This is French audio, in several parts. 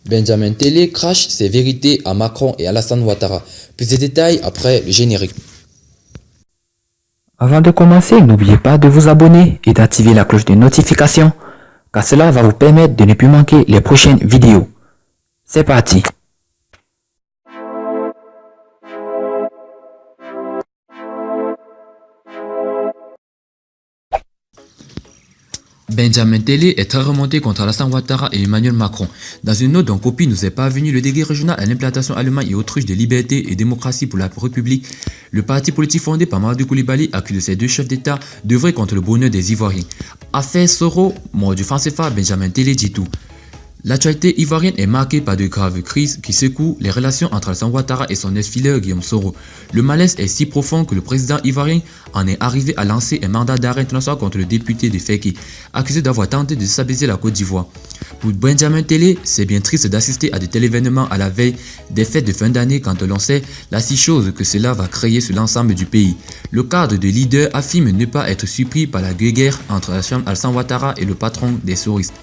Benjamin Télé crache ses vérités à Macron et Alassane Ouattara. Plus de détails après le générique. Avant de commencer, n'oubliez pas de vous abonner et d'activer la cloche de notification, car cela va vous permettre de ne plus manquer les prochaines vidéos. C'est parti! Benjamin Télé est très remonté contre Alassane Ouattara et Emmanuel Macron. Dans une note dont copie nous est parvenue, le délégué régional à l'implantation Allemagne et autruche de liberté et démocratie pour la République, le parti politique fondé par Mamadou Koulibaly, accuse ces deux chefs d'État d'œuvrer contre le bonheur des Ivoiriens. Affaire Soro, mort du franc CFA, Benjamin Télé dit tout. L'actualité ivoirienne est marquée par de graves crises qui secouent les relations entre Alassane Ouattara et son ex-fileur Guillaume Soro. Le malaise est si profond que le président ivoirien en est arrivé à lancer un mandat d'arrêt international contre le député de Feki, accusé d'avoir tenté de déstabiliser la Côte d'Ivoire. Pour Benjamin Télé, c'est bien triste d'assister à de tels événements à la veille des fêtes de fin d'année quand l'on sait la si chose que cela va créer sur l'ensemble du pays. Le cadre de leader affirme ne pas être surpris par la guerre entre Alassane Ouattara et le patron des soristes.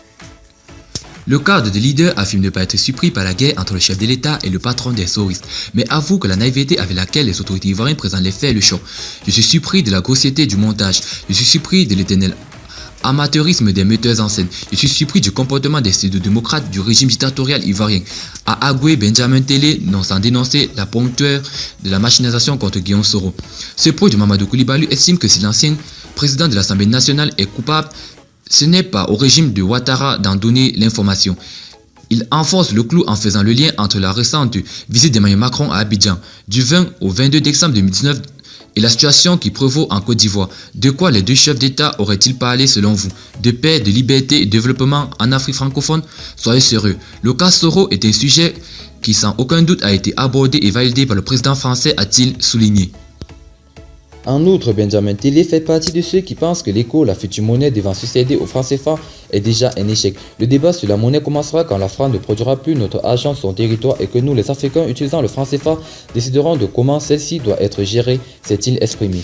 Le cadre de leader affirme ne pas être surpris par la guerre entre le chef de l'État et le patron des soristes, mais avoue que la naïveté avec laquelle les autorités ivoiriennes présentent les faits le choc. Je suis surpris de la grossièreté du montage, je suis surpris de l'éternel amateurisme des metteurs en scène, je suis surpris du comportement des pseudo-démocrates du régime dictatorial ivoirien, a avoué Benjamin Télé, non sans dénoncer la ponctueur de la machinisation contre Guillaume Soro. Ce proche de Mamadou Koulibaly estime que si l'ancien président de l'Assemblée nationale est coupable, ce n'est pas au régime de Ouattara d'en donner l'information. Il enfonce le clou en faisant le lien entre la récente visite d'Emmanuel Macron à Abidjan du 20 au 22 décembre 2019 et la situation qui prévaut en Côte d'Ivoire. De quoi les deux chefs d'État auraient-ils parlé selon vous? De paix, de liberté et de développement en Afrique francophone? Soyez sérieux. Le cas Soro est un sujet qui sans aucun doute a été abordé et validé par le président français, a-t-il souligné. En outre, Benjamin Télé fait partie de ceux qui pensent que l'écho, la future monnaie devant succéder au franc CFA, est déjà un échec. Le débat sur la monnaie commencera quand la France ne produira plus notre argent sur son territoire et que nous, les Africains utilisant le franc CFA, déciderons de comment celle-ci doit être gérée, s'est-il exprimé.